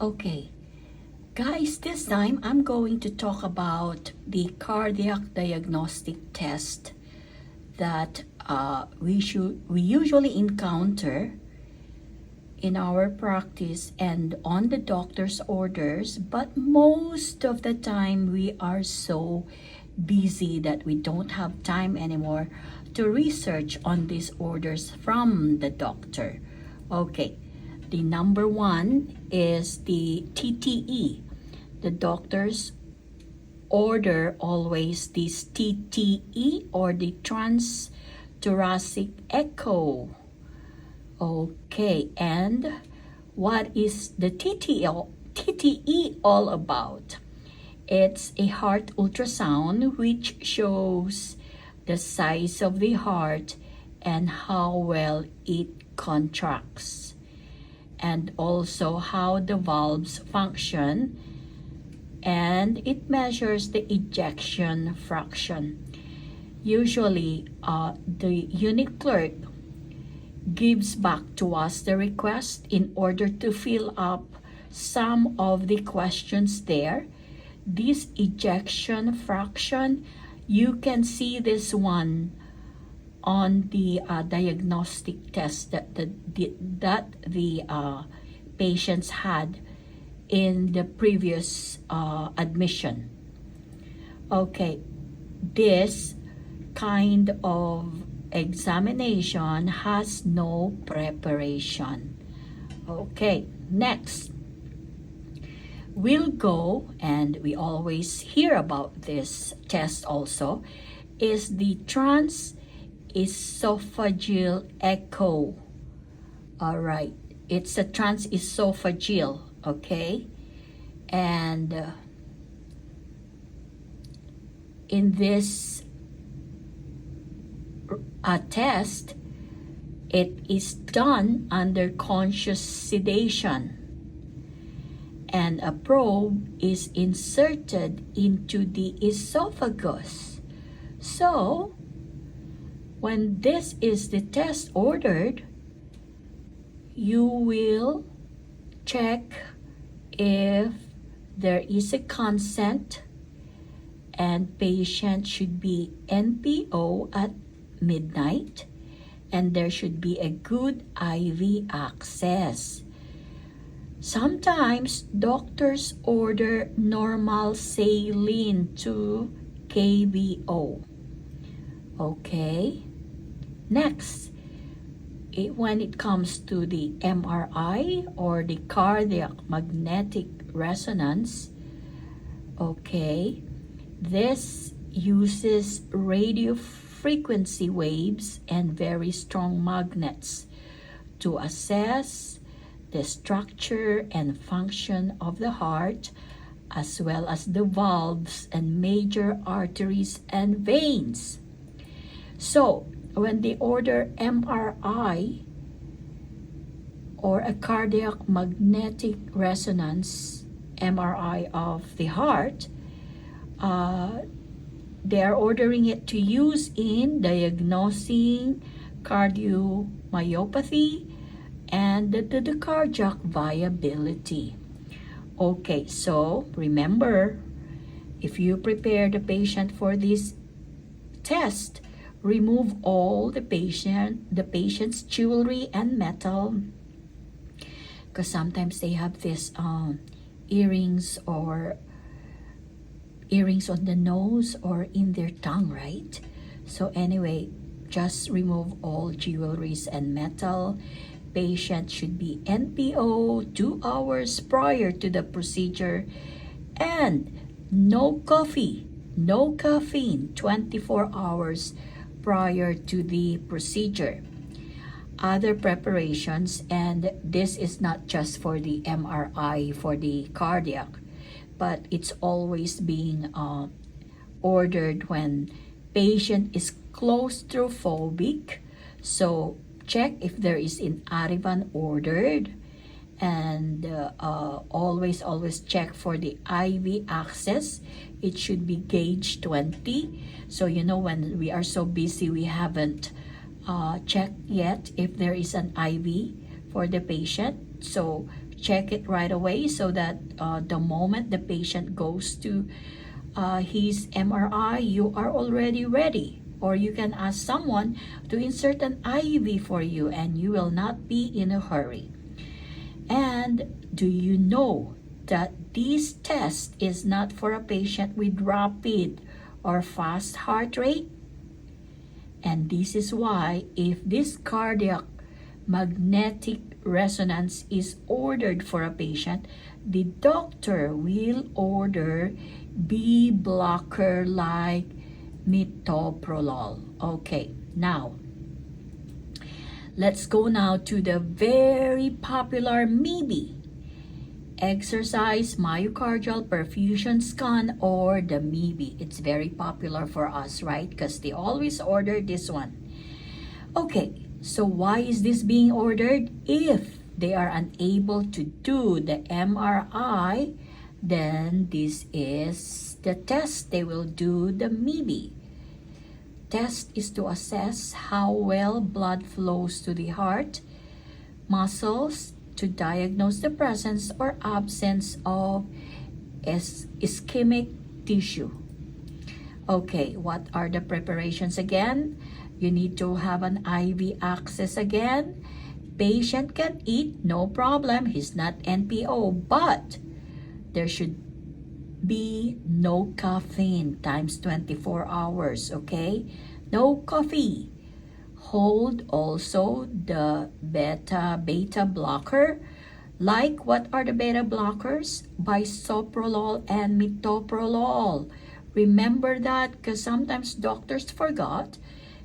Okay, guys, this time I'm going to talk about the cardiac diagnostic test that we usually encounter in our practice and on the doctor's orders, but most of the time we are so busy that we don't have time anymore to research on these orders from the doctor. Okay, the number one is the TTE. The doctors order always this TTE, or the transthoracic echo. Okay, and what is the TTE all about? It's a heart ultrasound which shows the size of the heart and how well it contracts, and also how the valves function, and it measures the ejection fraction. Usually, the unit clerk gives back to us the request in order to fill up some of the questions there. This ejection fraction, you can see this one on the diagnostic test that the patients had in the previous admission. Okay, this kind of examination has no preparation. Okay, next we'll go, and we always hear about this test also, is the transesophageal echo. All right, it's a transesophageal, okay? And in this test, it is done under conscious sedation, and a probe is inserted into the esophagus. So, when this is the test ordered, you will check if there is a consent, and patient should be NPO at midnight, and there should be a good IV access. Sometimes doctors order normal saline to KBO. Okay, next, when it comes to the MRI, or the cardiac magnetic resonance, okay, this uses radio frequency waves and very strong magnets to assess the structure and function of the heart, as well as the valves and major arteries and veins. So, when they order MRI or a cardiac magnetic resonance MRI of the heart, they are ordering it to use in diagnosing cardiomyopathy and the cardiac viability. Okay, so remember, if you prepare the patient for this test, remove all the patient's jewelry and metal, because sometimes they have this earrings on the nose or in their tongue, right? So anyway, just remove all jewelries and metal. Patient should be NPO 2 hours prior to the procedure, and no coffee, no caffeine 24 hours prior to the procedure. Other preparations, and this is not just for the MRI for the cardiac, but it's always being ordered when patient is claustrophobic. So check if there is an Ativan ordered, and always check for the IV access. It should be gauge 20. So when we are so busy, we haven't checked yet if there is an IV for the patient. So check it right away so that the moment the patient goes to his MRI, you are already ready. Or you can ask someone to insert an IV for you and you will not be in a hurry. And do you know that this test is not for a patient with rapid or fast heart rate? And this is why if this cardiac magnetic resonance is ordered for a patient, the doctor will order B blocker like metoprolol. Okay, now let's go now to the very popular MIBI, exercise myocardial perfusion scan, or the MIBI. It's very popular for us, right? Because they always order this one. Okay, so why is this being ordered? If they are unable to do the MRI, then this is the test they will do, the MIBI. Test is to assess how well blood flows to the heart muscles, to diagnose the presence or absence of ischemic tissue. Okay, what are the preparations again? You need to have an IV access again. Patient can eat, no problem. He's not NPO, but there should be no caffeine times 24 hours, okay? No coffee. Hold also the beta blocker. Like, what are the beta blockers? Bisoprolol and metoprolol. Remember that because sometimes doctors forgot.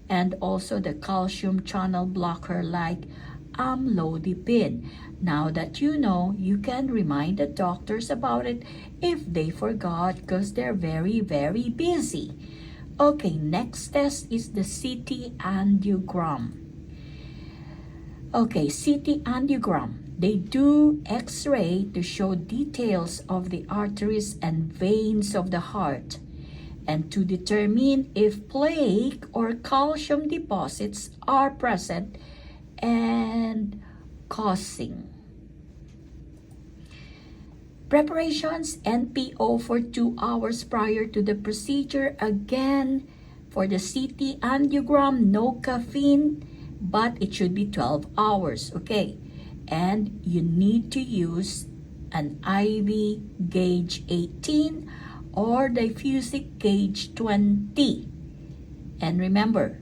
And also the calcium channel blocker like amlodipine. Now that you know, you can remind the doctors about it if they forgot because they're very, very busy. Okay, next test is the CT angiogram. Okay, CT angiogram. They do X-ray to show details of the arteries and veins of the heart and to determine if plaque or calcium deposits are present and causing. Preparations, NPO for 2 hours prior to the procedure. Again, for the CT angiogram, no caffeine, but it should be 12 hours, okay? And you need to use an IV gauge 18 or diffusive gauge 20. And remember,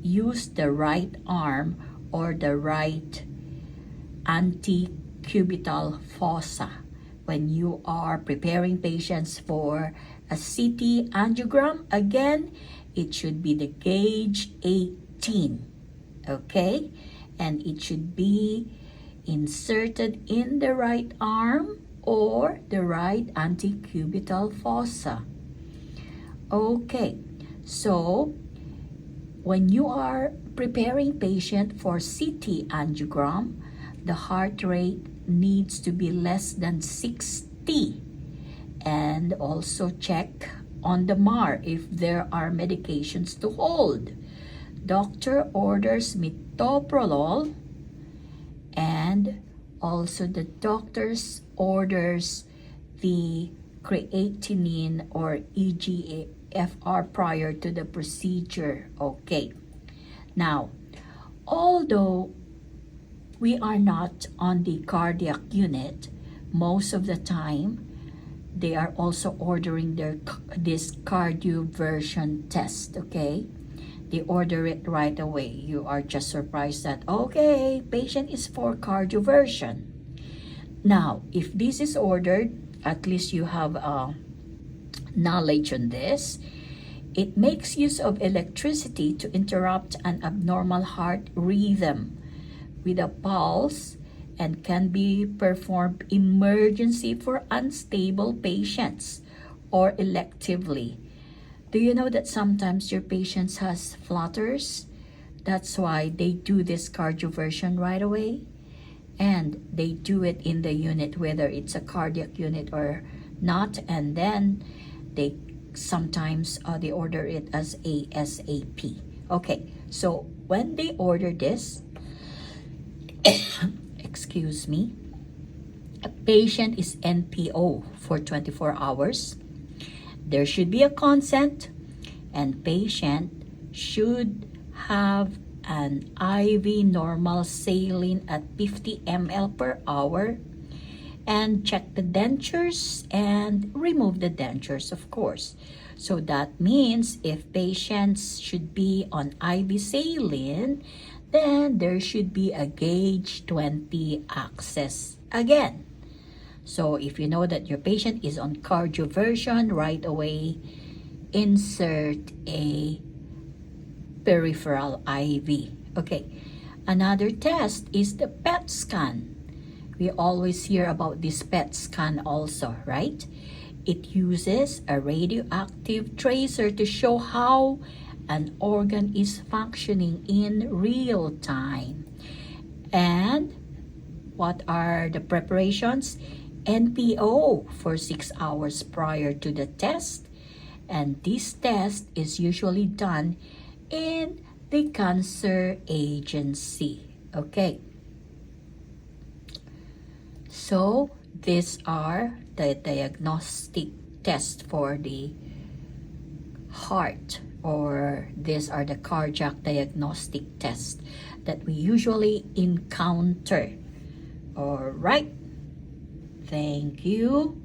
use the right arm or the right antecubital fossa when you are preparing patients for a CT angiogram. Again, it should be the gauge 18, okay? And it should be inserted in the right arm or the right antecubital fossa. Okay, so when you are preparing patient for CT angiogram, the heart rate needs to be less than 60, and also check on the MAR if there are medications to hold. Doctor orders metoprolol, and also the doctors orders the creatinine or EGFR prior to the procedure. Okay, now although we are not on the cardiac unit, most of the time they are also ordering this cardioversion test, okay? They order it right away. You are just surprised that, okay, patient is for cardioversion. Now, if this is ordered, at least you have knowledge on this. It makes use of electricity to interrupt an abnormal heart rhythm with a pulse and can be performed emergency for unstable patients or electively. Do you know that sometimes your patients has flutters? That's why they do this cardioversion right away. And they do it in the unit, whether it's a cardiac unit or not. And then they sometimes they order it as ASAP. Okay, so when they order this, excuse me, Patient is NPO for 24 hours. There should be a consent, and patient should have an IV normal saline at 50 ml per hour, and check the dentures and remove the dentures, of course. So that means if patients should be on IV saline, then there should be a gauge 20 access again. So if you know that your patient is on cardioversion, right away insert a peripheral IV. Okay, another test is the PET scan. We always hear about this PET scan also, right? It uses a radioactive tracer to show how an organ is functioning in real time. And what are the preparations? NPO for 6 hours prior to the test. And this test is usually done in the cancer agency. Okay. So these are the diagnostic tests for the heart, or these are the cardiac diagnostic tests that we usually encounter. All right. Thank you.